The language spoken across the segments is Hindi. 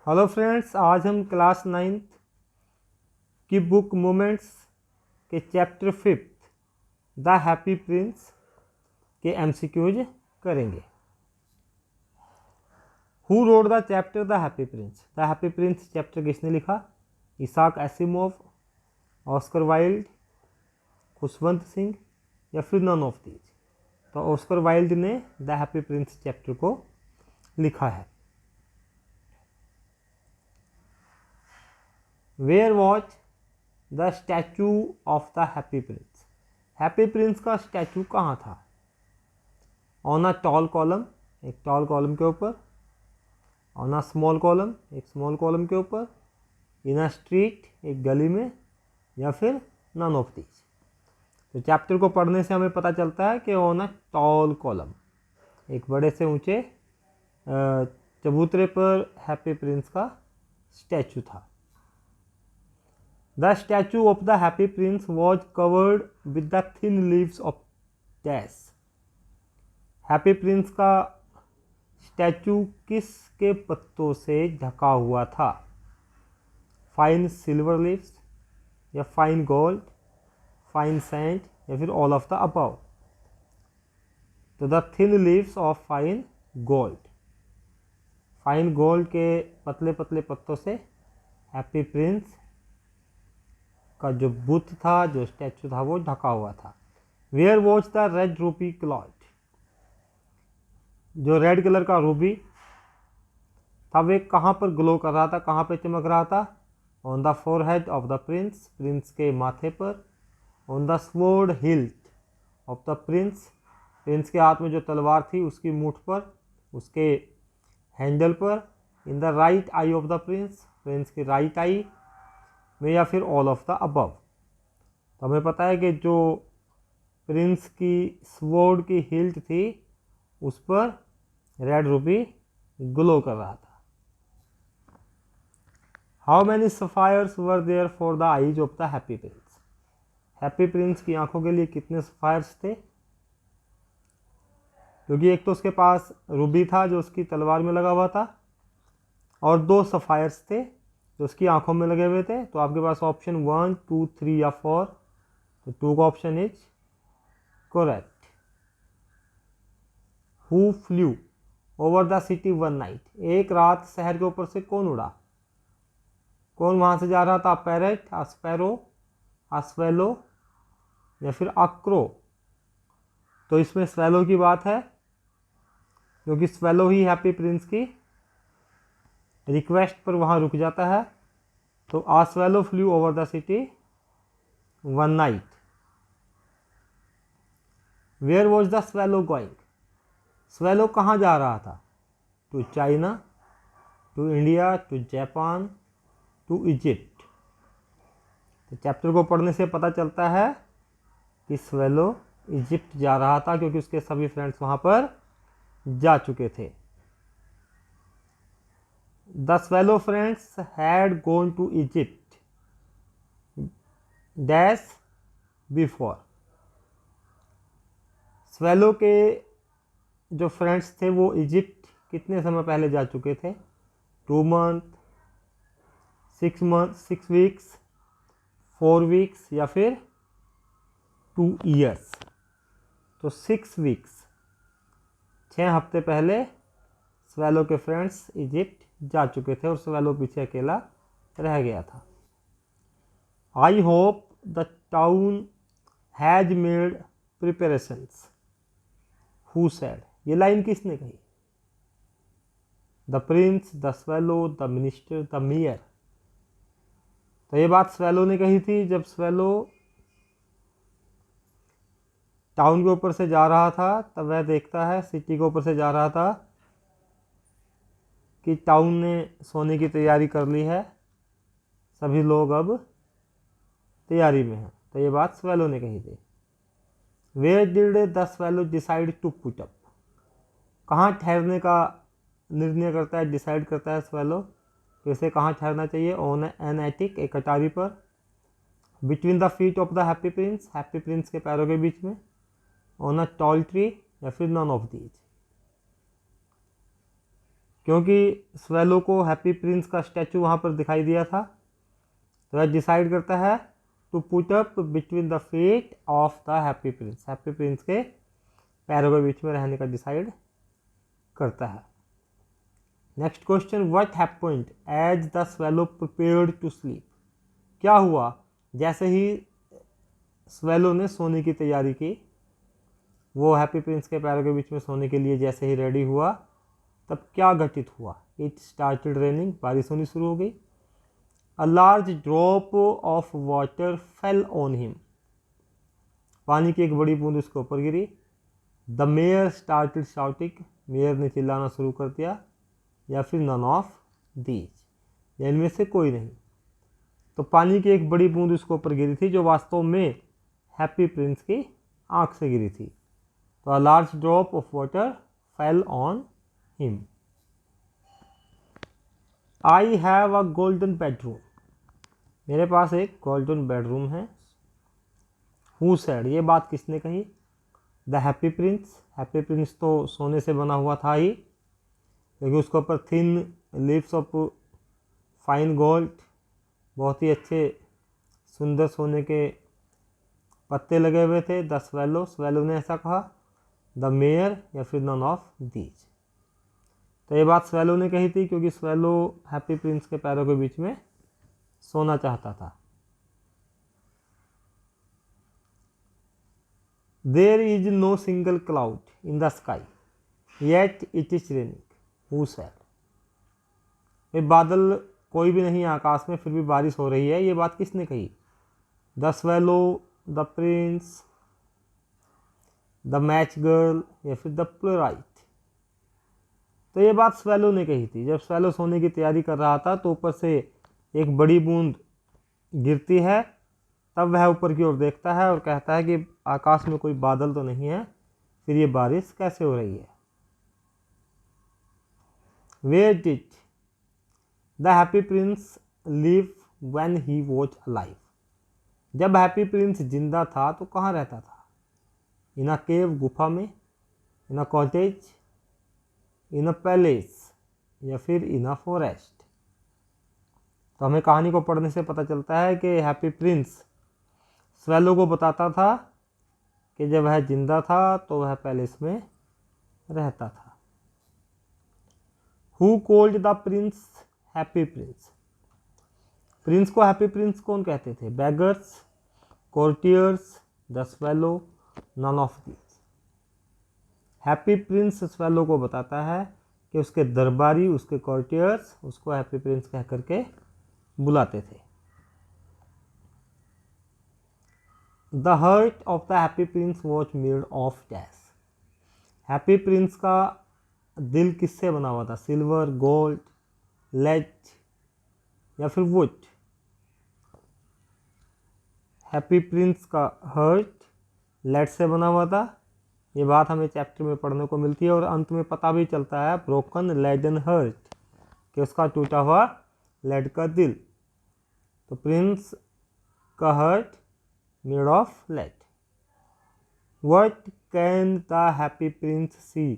हेलो फ्रेंड्स, आज हम क्लास 9th की बुक मोमेंट्स के chapter 5th the happy Prince के एमसीक्यूज करेंगे। Who read the chapter the happy prince? The happy prince chapter किसने लिखा? Isaac Asimov, Oscar Wilde, Khushwant Singh या फिर नन ऑफ दीज? तो ऑस्कर वाइल्ड ने द हैप्पी प्रिंस चैप्टर को लिखा है। Where was the statue of the happy Prince? Happy prince का स्टैचू कहाँ था? ऑन अ टॉल कॉलम, एक टॉल कॉलम के ऊपर। ऑन अ स्मॉल कॉलम, एक स्मॉल कॉलम के ऊपर। इन अ स्ट्रीट, एक गली में। या फिर नन ऑफ दीज? तो चैप्टर को पढ़ने से हमें पता चलता है कि ऑन अ टॉल कॉलम, एक बड़े से ऊंचे चबूतरे पर हैप्पी प्रिंस का स्टैचू था। The statue of the Happy Prince was covered with the thin leaves of dash. Happy prince का स्टैचू किसके पत्तों से ढका हुआ था? फाइन सिल्वर लीव्स या फाइन गोल्ड, फाइन सैंड या फिर ऑल ऑफ द अबव? तो the thin leaves of fine gold, fine gold के पतले पतले पत्तों से हैप्पी प्रिंस का जो बुत था, जो स्टैचू था, वो ढका हुआ था। Where was the red ruby cloth? जो रेड कलर का रूबी था वे कहाँ पर ग्लो कर रहा था, कहाँ पर चमक रहा था? On the forehead of the Prince, Prince के माथे पर। On the sword hilt of the Prince, Prince के हाथ में जो तलवार थी उसकी मूठ पर, उसके हैंडल पर। In the right I of the Prince, Prince की राइट आई में। या फिर ऑल ऑफ द अबव? तो हमें पता है कि जो प्रिंस की स्वॉर्ड की हिल्ट थी उस पर रेड रूबी ग्लो कर रहा था। How many sapphires were there for the eyes of the happy Prince? Happy Prince की आंखों के लिए कितने सफायर्स थे? क्योंकि एक तो उसके पास रूबी था जो उसकी तलवार में लगा हुआ था, और दो सफायर्स थे जो उसकी आंखों में लगे हुए थे। तो आपके पास ऑप्शन 1, 2, 3 या 4, तो 2 का option is correct. Who flu over the city one night? एक रात शहर के ऊपर से कौन उड़ा? कौन वहां से जा रहा था? पैरेट, स्पैरो, स्वेलो या फिर अक्रो? तो इसमें स्वेलो की बात है, क्योंकि स्वेलो ही हैप्पी प्रिंस की रिक्वेस्ट पर वहां रुक जाता है। तो a swallow flew over the city one night. Where was the swallow going? Swallow कहाँ जा रहा था? To China, to India, to Japan, to Egypt? तो चैप्टर को पढ़ने से पता चलता है कि स्वेलो इजिप्ट जा रहा था, क्योंकि उसके सभी फ्रेंड्स वहां पर जा चुके थे। The swallow friends had gone to Egypt dash before? Swallow के जो फ्रेंड्स थे वो इजिप्ट कितने समय पहले जा चुके थे? 2 मंथ, 6 मंथ, 6 वीक्स, 4 वीक्स या फिर 2 ईयर्स? तो 6 वीक्स, 6 हफ्ते पहले स्वेलो के फ्रेंड्स इजिप्ट जा चुके थे और स्वेलो पीछे अकेला रह गया था। I hope the town has made preparations. Who said? ये लाइन किसने कही? The Prince, the swallow, the minister, the mayor? तो ये बात स्वेलो ने कही थी जब स्वेलो टाउन के ऊपर से जा रहा था। तब वह देखता है, सिटी के ऊपर से जा रहा था, कि टाउन ने सोने की तैयारी कर ली है, सभी लोग अब तैयारी में हैं। तो ये बात स्वेलो ने कही थी। Where did the swallow decide to put up? कहाँ ठहरने का निर्णय करता है, डिसाइड करता है स्वेलो कि उसे कहाँ ठहरना चाहिए? ऑन एन एटिक, एक अटारी पर। Between the feet of the happy Prince, happy Prince के पैरों के बीच में। ऑन अ टॉल ट्री या फिर नन ऑफ दीज? क्योंकि स्वेलो को हैप्पी प्रिंस का स्टैचू वहाँ पर दिखाई दिया था, तो वह डिसाइड करता है to put up between the feet of the happy Prince, happy Prince के पैरों के बीच में रहने का डिसाइड करता है। Next question, what happened as the swallow prepared to sleep. क्या हुआ जैसे ही स्वेलो ने सोने की तैयारी की, वो हैप्पी प्रिंस के पैरों के बीच में सोने के लिए जैसे ही रेडी हुआ, तब क्या घटित हुआ? इट स्टार्टेड रेनिंग, बारिश होनी शुरू हो गई। A large drop of water fell on him, पानी की एक बड़ी बूंद उसके ऊपर गिरी। The mayor started shouting, mayor ने चिल्लाना शुरू कर दिया। या फिर नन ऑफ दीज, या इनमें से कोई नहीं। तो पानी की एक बड़ी बूंद उसके ऊपर गिरी थी, जो वास्तव में हैप्पी प्रिंस की आंख से गिरी थी। तो अ large drop of water fell on him. I have a golden bedroom, मेरे पास एक गोल्डन बेडरूम है। हु सेड, ये बात किसने कही? The happy Prince, happy Prince तो सोने से बना हुआ था ही, क्योंकि उसके ऊपर thin leaves of fine gold, बहुत ही अच्छे सुंदर सोने के पत्ते लगे हुए थे। द स्वेलो, स्वेलो ने ऐसा कहा। द मेयर, या फिर नन ऑफ दीज। तो ये बात स्वेलो ने कही थी, क्योंकि स्वेलो हैप्पी प्रिंस के पैरों के बीच में सोना चाहता था। There is no single cloud in the sky yet it is raining, who said. ये बादल कोई भी नहीं है आकाश में, फिर भी बारिश हो रही है, ये बात किसने कही? The swallow, the Prince, the match girl, या फिर द प्लेराइट। तो ये बात स्वेलो ने कही थी। जब स्वेलो सोने की तैयारी कर रहा था, तो ऊपर से एक बड़ी बूंद गिरती है, तब वह ऊपर की ओर देखता है और कहता है कि आकाश में कोई बादल तो नहीं है, फिर ये बारिश कैसे हो रही है? Where did the happy prince live when he was alive, जब हैप्पी प्रिंस जिंदा था तो कहाँ रहता था? इन अ केव, गुफा में, इन अ कॉटेज, इन अ पैलेस, या फिर इन अ फॉरेस्ट। तो हमें कहानी को पढ़ने से पता चलता है कि हैप्पी प्रिंस स्वेलो को बताता था कि जब वह जिंदा था तो वह पैलेस में रहता था। Who called the prince happy prince, prince को हैप्पी प्रिंस कौन कहते थे? Beggars, courtiers, the swallow, none of these. Happy Prince swallow को बताता है कि उसके दरबारी, उसके कोर्टियर्स उसको हैप्पी प्रिंस कह करके बुलाते थे। The heart of the happy Prince was made of dash, happy prince का दिल किससे बना हुआ था? सिल्वर, गोल्ड, लेड, या फिर वुड। हैप्पी प्रिंस का हार्ट लेड से बना हुआ था। ये बात हमें चैप्टर में पढ़ने को मिलती है, और अंत में पता भी चलता है, ब्रोकन लेडन हार्ट, कि उसका टूटा हुआ लेड का दिल। तो प्रिंस का heart made of lead. What can the happy prince see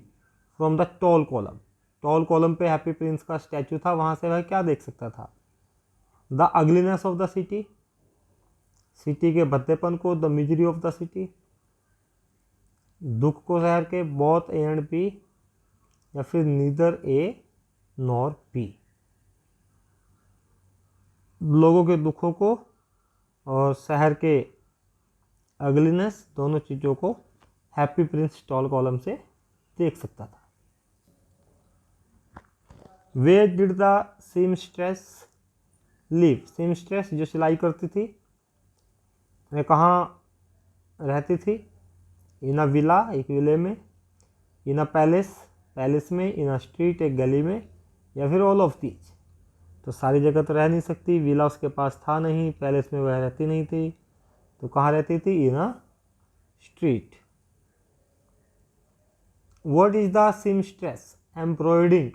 from the tall column, tall column पे हैप्पी प्रिंस का स्टैचू था, वहां से वह क्या देख सकता था? The ugliness of the city, city के भद्देपन को। The misery of the city, दुख को शहर के। बोथ ए एंड बी, या फिर नीदर ए नॉर बी, लोगों के दुखों को और शहर के अगलीनेस, दोनों चीज़ों को हैप्पी प्रिंस टॉल कॉलम से देख सकता था। Where did the seamstress live, seamstress जो सिलाई करती थी, वह कहाँ रहती थी? इन अ विला, एक विले में। इन अ पैलेस, पैलेस में। इन अ स्ट्रीट, एक गली में। या फिर ऑल ऑफ दीज। तो सारी जगह तो रह नहीं सकती, विला उसके पास था नहीं, पैलेस में वह रहती नहीं थी, तो कहाँ रहती थी? In a street. What is the seamstress embroidering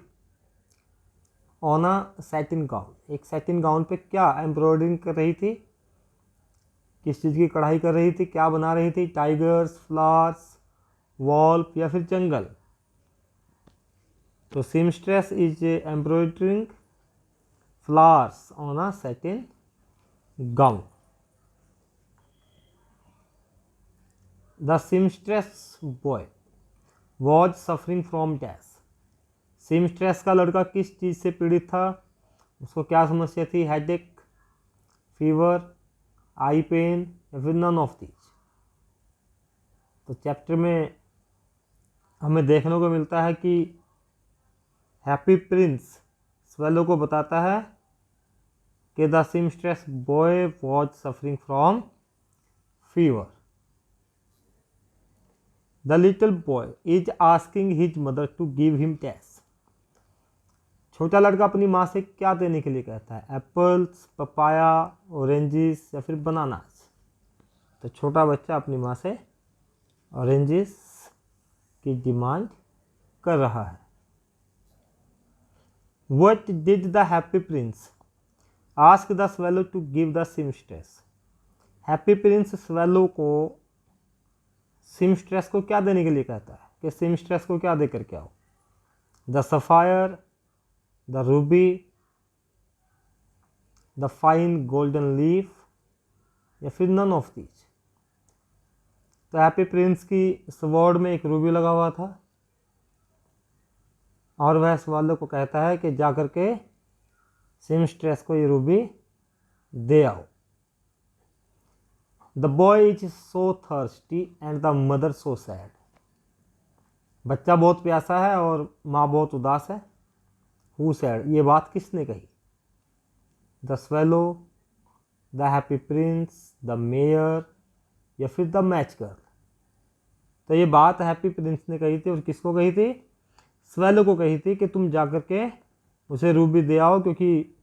on a satin gown, एक सैटिन गाउन पे क्या एम्ब्रॉयडरिंग कर रही थी? किस चीज़ की कढ़ाई कर रही थी? क्या बना रही थी? टाइगर्स, फ्लावर्स, वॉल्फ, या फिर जंगल। तो seamstress is embroidering flowers on a satin gown. The seamstress boy was suffering from dash. seamstress का लड़का किस चीज़ से पीड़ित था? उसको क्या समस्या थी? हेडेक, फीवर, आई पेन या फिर नन ऑफ दीज। तो चैप्टर में हमें देखने को मिलता है कि हैप्पी प्रिंस स्वेलो को बताता है कि the seamstress boy was suffering from fever. The little boy is asking his mother to give him taste. छोटा लड़का अपनी माँ से क्या देने के लिए कहता है? एप्पल्स, पपाया, ऑरेंजेस या फिर बनानास। तो छोटा बच्चा अपनी माँ से ऑरेंजेस की डिमांड कर रहा है। What did the happy prince ask the swallow to give the seamstress? Happy Prince swallow को सीमस्ट्रेस को क्या देने के लिए कहता है कि सीमस्ट्रेस को क्या देकर के आओ? The sapphire, the Ruby, the fine golden leaf या फिर नन ऑफ दीज। तो हैप्पी प्रिंस की स्वॉर्ड में एक रूबी लगा हुआ था और वह स्वेलो को कहता है कि जा करके सीमस्ट्रेस को ये रूबी दे आओ। The boy is so thirsty and the mother so sad. बच्चा बहुत प्यासा है और माँ बहुत उदास है। हु सैड, ये बात किसने कही? The swallow, the happy prince, the mayor या फिर द मैच गर्ल। तो ये बात हैप्पी प्रिंस ने कही थी और किसको कही थी? स्वेलो को कही थी कि तुम जाकर के उसे रूबी दे आओ क्योंकि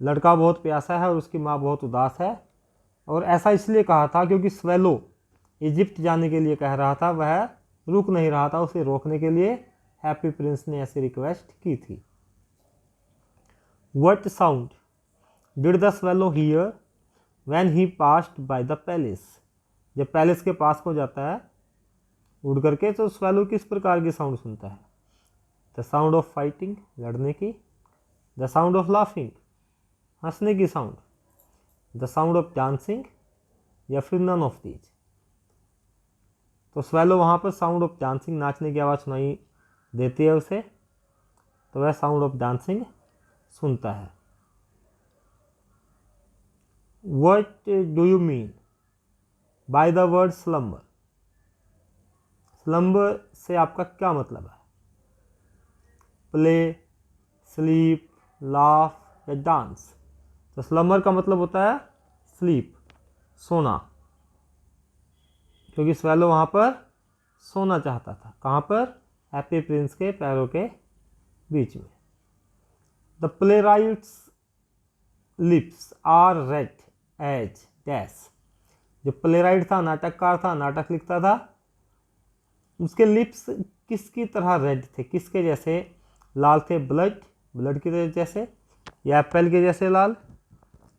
लड़का बहुत प्यासा है और उसकी माँ बहुत उदास है। और ऐसा इसलिए कहा था क्योंकि स्वेलो इजिप्ट जाने के लिए कह रहा था, वह रुक नहीं रहा था। उसे रोकने के लिए हैप्पी प्रिंस ने ऐसी रिक्वेस्ट की थी। What sound did the swallow hear when he passed by the palace? जब पैलेस के पास को जाता है उड़ करके तो स्वेलो किस प्रकार की साउंड सुनता है? द साउंड ऑफ फाइटिंग, लड़ने की। द साउंड ऑफ लाफिंग, हंसने की sound. The sound of dancing या फिर नन ऑफ दीज। तो स्वेलो वहाँ पर साउंड ऑफ डांसिंग, नाचने की आवाज़ सुनाई देती है उसे, तो वह साउंड ऑफ डांसिंग सुनता है। What do you mean by the word slumber? Slumber से आपका क्या मतलब है? प्ले, स्लीप, लाफ या डांस। तो स्लम्बर का मतलब होता है स्लीप, सोना, क्योंकि स्वेलो वहाँ पर सोना चाहता था। कहाँ पर? हैप्पी प्रिंस के पैरों के बीच में। The playwright's lips are red as dash. जो प्ले राइट था, नाटककार था, नाटक लिखता था, उसके लिप्स किसकी तरह रेड थे? किसके जैसे लाल थे? ब्लड, ब्लड की तरह जैसे, या एप्पल के जैसे लाल,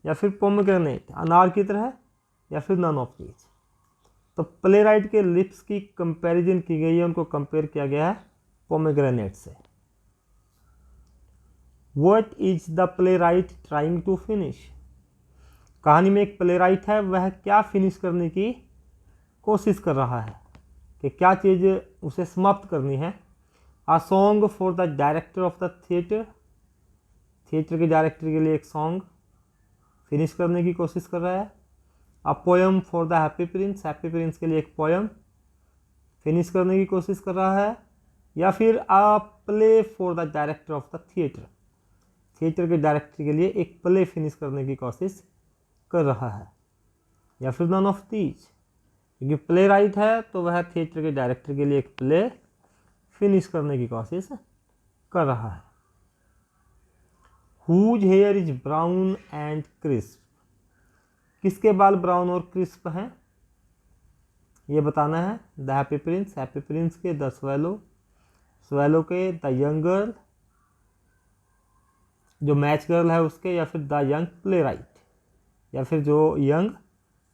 या फिर पोमेग्रेनेट, अनार की तरह, या फिर नन ऑफ दीज। तो प्ले राइट के लिप्स की कंपैरिजन की गई है, उनको कंपेयर किया गया है पोमेग्रेनेट से। What is the playwright trying to finish? कहानी में एक प्ले राइट है, वह क्या फिनिश करने की कोशिश कर रहा है कि क्या चीज़ उसे समाप्त करनी है? आ song for the director of the theatre, theatre के डायरेक्टर के लिए एक सॉन्ग फिनिश करने की कोशिश कर रहा है। A poem for the happy Prince, happy Prince के लिए एक पोएम फिनिश करने की कोशिश कर रहा है। या फिर a play for the director of the theatre, theatre के डायरेक्टर के लिए एक प्ले फिनिश करने की कोशिश कर रहा है। या फिर नन ऑफ दीज, क्योंकि प्ले राइट है तो वह थिएटर के डायरेक्टर के लिए एक प्ले फिनिश करने की कोशिश कर रहा है। Whose hair is brown and crisp, किसके बाल ब्राउन और क्रिस्प हैं ये बताना है। The happy Prince, happy Prince के। द स्वेलो, स्वेलो के। द यंग गर्ल, जो मैच गर्ल है उसके। या फिर द यंग प्ले राइट, या फिर जो यंग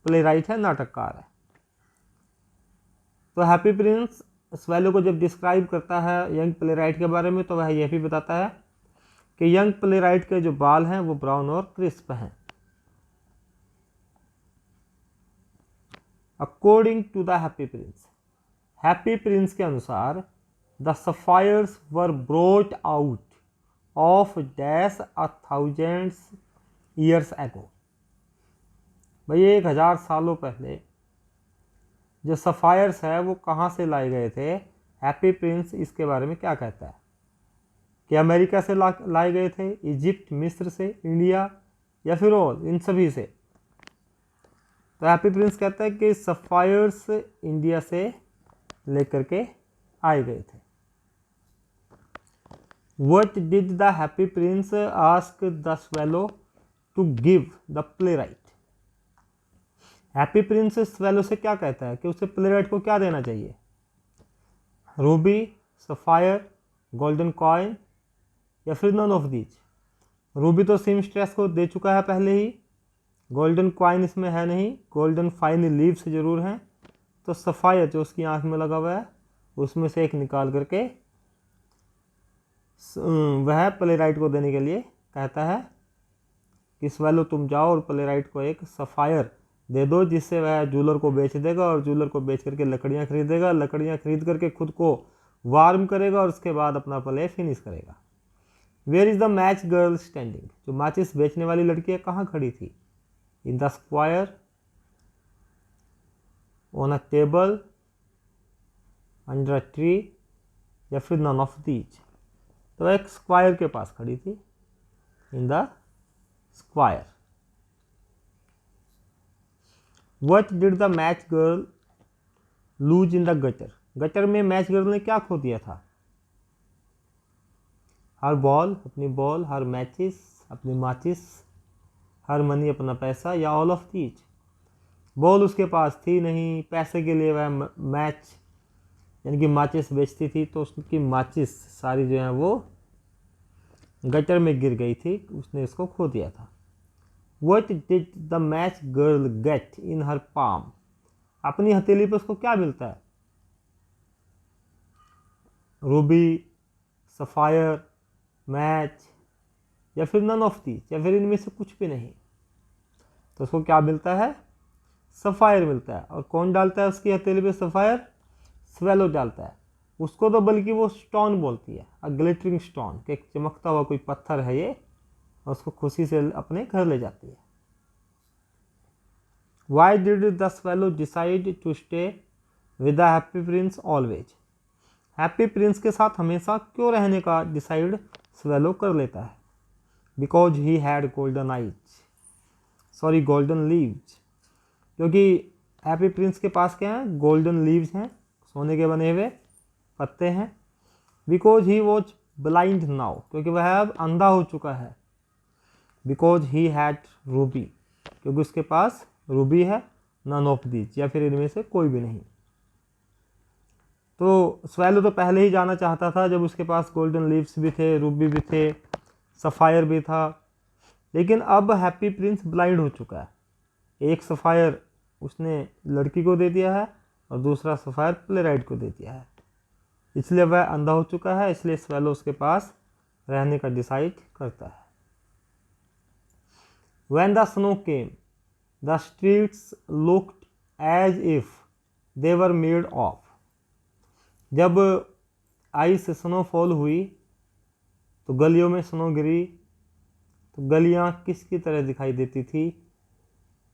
प्ले राइट है, नाटककार है। तो हैप्पी प्रिंस स्वेलो को जब डिस्क्राइब करता है यंग प्ले राइट के बारे में तो वह यह भी बताता है कि यंग प्ले राइट के जो बाल हैं वो ब्राउन और क्रिस्प हैं। According to the happy Prince के अनुसार the sapphires were brought out of dash 1000 years ago. भाई 1000 सालों पहले जो सफायर्स है वो कहाँ से लाए गए थे? हैप्पी प्रिंस इसके बारे में क्या कहता है कि अमेरिका से लाए गए थे, इजिप्ट, मिस्र से, इंडिया या फिर और इन सभी से? तो हैप्पी प्रिंस कहता है कि सफायर्स इंडिया से लेकर के आए गए थे। What did the happy prince ask the swallow to give the playwright? Happy Prince swallow से क्या कहता है कि उसे प्लेराइट को क्या देना चाहिए? रूबी, सफायर, गोल्डन कॉइन या फिर नन ऑफ दीज? रूबी तो सीमस्ट्रेस को दे चुका है पहले ही, गोल्डन कॉइन इसमें है नहीं, गोल्डन फाइन लीव्स जरूर हैं, तो सफायर जो उसकी आंख में लगा हुआ है उसमें से एक निकाल करके वह प्लेराइट को देने के लिए कहता है कि स्वेलो तुम जाओ और प्लेराइट को एक सफायर दे दो, जिससे वह जूलर को बेच देगा और जूलर को बेच करके लकड़ियाँ खरीदेगा, लकड़ियाँ खरीद करके खुद को वार्म करेगा और उसके बाद अपना प्ले फिनिश करेगा। Where is the match girl standing? जो माचिस बेचने वाली लड़की है कहाँ खड़ी थी? In the square, on a table, under a tree या फिर नन ऑफ दीज? तो एक स्क्वायर के पास खड़ी थी, in the square. What did the match girl lose in the gutter? Gutter में मैच गर्ल ने क्या खो दिया था? हर बॉल, अपनी बॉल, हर मैचिस, अपनी माचिस, हर मनी, अपना पैसा, या ऑल ऑफ दीज? बॉल उसके पास थी नहीं, पैसे के लिए वह मैच यानी कि माचिस बेचती थी, तो उसकी माचिस सारी जो है वो गटर में गिर गई थी, उसने इसको खो दिया था। What did the match girl get in her palm? अपनी हथेली पर उसको क्या मिलता है? रूबी, सफायर, मैच या फिर नन ऑफ दीज, या फिर इनमें से कुछ भी नहीं? तो उसको क्या मिलता है? सफायर मिलता है। और कौन डालता है उसकी हथेली पे सफायर? स्वेलो डालता है। उसको तो बल्कि वो स्टोन बोलती है, अ ग्लिटरिंग स्टोन, कि एक चमकता हुआ कोई पत्थर है ये, और उसको खुशी से अपने घर ले जाती है। Why did the swallow decide to stay with the happy prince always? Happy Prince के साथ हमेशा क्यों रहने का डिसाइड स्वेलो कर लेता है? Because he had golden eyes, sorry golden leaves, क्योंकि हैप्पी प्रिंस के पास क्या है? गोल्डन लीव्स हैं, सोने के बने हुए पत्ते हैं। Because he was blind now, क्योंकि वह अब अंधा हो चुका है। बिकॉज ही हैड रूबी, क्योंकि उसके पास रूबी है, नन ऑफ दीज, या फिर इनमें से कोई भी नहीं। तो स्वेलो तो पहले ही जाना चाहता था जब उसके पास गोल्डन लीव्स भी थे, रूबी भी थे, सफायर भी था, लेकिन अब हैप्पी प्रिंस ब्लाइंड हो चुका है। एक सफायर उसने लड़की को दे दिया है और दूसरा सफायर प्लेराइट को दे दिया है, इसलिए वह अंधा हो चुका है, इसलिए स्वेलो उसके पास रहने का डिसाइड करता है। When the snow came, the streets looked as if they were made of. जब आइस स्नोफॉल हुई तो गलियों में स्नो गिरी तो गलियां किसकी तरह दिखाई देती थी?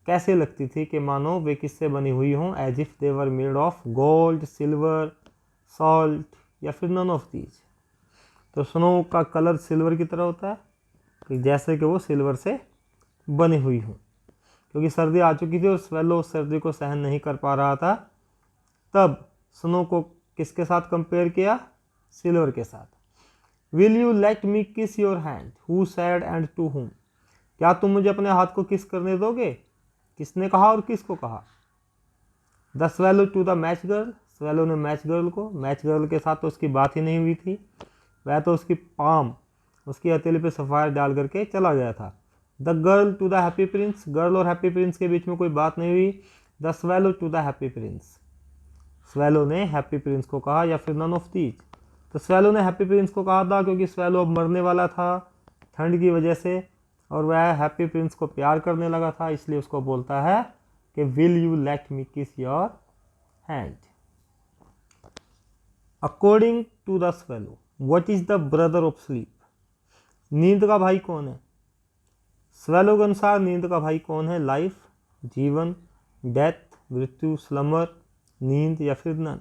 कैसे लगती थी कि मानो वे किससे बनी हुई हों? As if they were made of gold, silver, salt या फिर नन ऑफ दीज। तो स्नो का कलर सिल्वर की तरह होता है, कि जैसे कि वो सिल्वर से बनी हुई हूँ। क्योंकि सर्दी आ चुकी थी और स्वेलो सर्दी को सहन नहीं कर पा रहा था, तब स्नो को किसके साथ कंपेयर किया? सिल्वर के साथ। Will you let me kiss your hand? Who said and to whom? क्या तुम मुझे अपने हाथ को किस करने दोगे? किसने कहा और किसको कहा? The swallow to the match girl, swallow ने मैच गर्ल को, मैच गर्ल के साथ तो उसकी बात ही नहीं हुई थी, वह तो उसकी पाम, उसकी हथेली पे सफायर डाल करके चला गया था। The girl to the happy prince, girl और हैप्पी प्रिंस के बीच में कोई बात नहीं हुई। The swallow to the happy Prince, swallow ने हैप्पी प्रिंस को कहा, या फिर नन ऑफ दीज? तो स्वेलो ने हैप्पी प्रिंस को कहा था क्योंकि स्वेलो अब मरने वाला था ठंड की वजह से, और वह हैप्पी प्रिंस को प्यार करने लगा था, इसलिए उसको बोलता है कि will you let me kiss your hand. According to the swallow, what is the brother of sleep? नींद का भाई कौन है? स्वेलो के अनुसार नींद का भाई कौन है? लाइफ, जीवन, डेथ, मृत्यु, स्लम्बर, नींद, या फिर नन?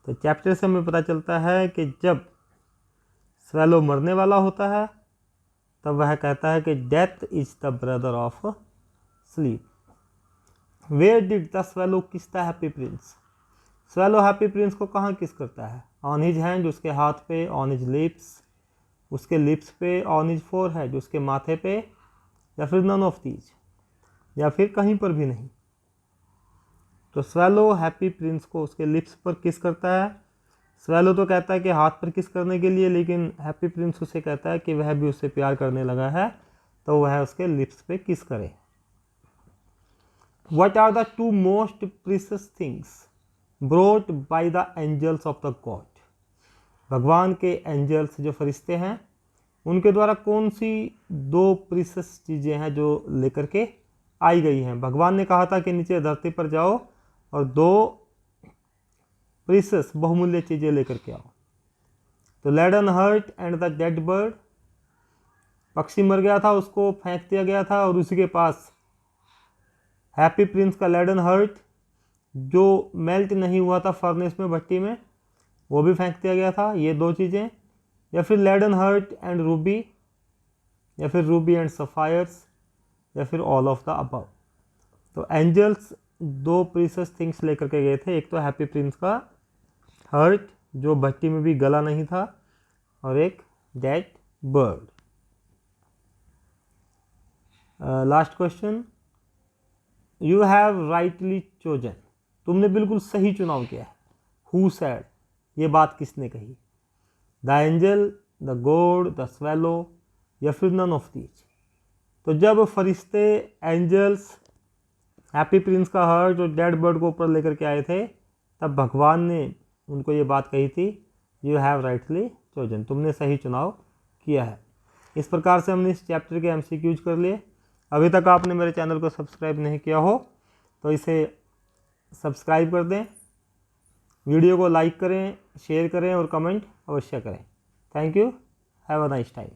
तो चैप्टर से हमें पता चलता है कि जब स्वेलो मरने वाला होता है तब वह कहता है कि death is the brother of sleep. Where did the swallow kiss the happy Prince? Swallow Happy Prince को कहाँ किस करता है? ऑन हिज हैंड, उसके हाथ पे, ऑन हिज लिप्स, उसके लिप्स पे, ऑन हिज फोरहेड, उसके माथे पे, या फिर नन ऑफ दीज, या फिर कहीं पर भी नहीं? तो स्वेलो हैप्पी प्रिंस को उसके लिप्स पर किस करता है। स्वेलो तो कहता है कि हाथ पर किस करने के लिए, लेकिन हैप्पी प्रिंस उसे कहता है कि वह भी उससे प्यार करने लगा है तो वह उसके लिप्स पे किस करे। What are the two most precious things brought by the angels of the God? भगवान के एंजल्स जो फरिश्ते हैं उनके द्वारा कौन सी दो प्रीसियस चीज़ें हैं जो लेकर के आई गई हैं? भगवान ने कहा था कि नीचे धरती पर जाओ और दो प्रीसियस बहुमूल्य चीज़ें लेकर के आओ। तो leaden heart and the dead bird, पक्षी मर गया था उसको फेंक दिया गया था, और उसी के पास हैप्पी प्रिंस का लेडन हर्ट जो मेल्ट नहीं हुआ था फर्नेस में, भट्टी में, वो भी फेंक दिया गया था। ये दो चीज़ें, या फिर लेडन हर्ट एंड रूबी, या फिर रूबी एंड सफायर्स, या फिर ऑल ऑफ द अबव। तो एंजल्स दो प्रीसियस थिंग्स लेकर के गए थे, एक तो हैप्पी प्रिंस का हर्ट जो भट्टी में भी गला नहीं था, और एक dead bird. Last question, you have rightly chosen, तुमने बिल्कुल सही चुनाव किया है। हु सेड, ये बात किसने कही? The angel, the God, the swallow, या फिर नन ऑफ दीज? तो जब फरिश्ते एंजल्स हैप्पी प्रिंस का हर्ट और डेड बर्ड को ऊपर लेकर के आए थे तब भगवान ने उनको ये बात कही थी, यू हैव राइटली चोजन, तुमने सही चुनाव किया है। इस प्रकार से हमने इस चैप्टर के MCQs कर लिए। अभी तक आपने मेरे चैनल को सब्सक्राइब नहीं किया हो तो इसे सब्सक्राइब कर दें, वीडियो को लाइक करें, शेयर करें और कमेंट अवश्य करें। Thank you, have a nice time.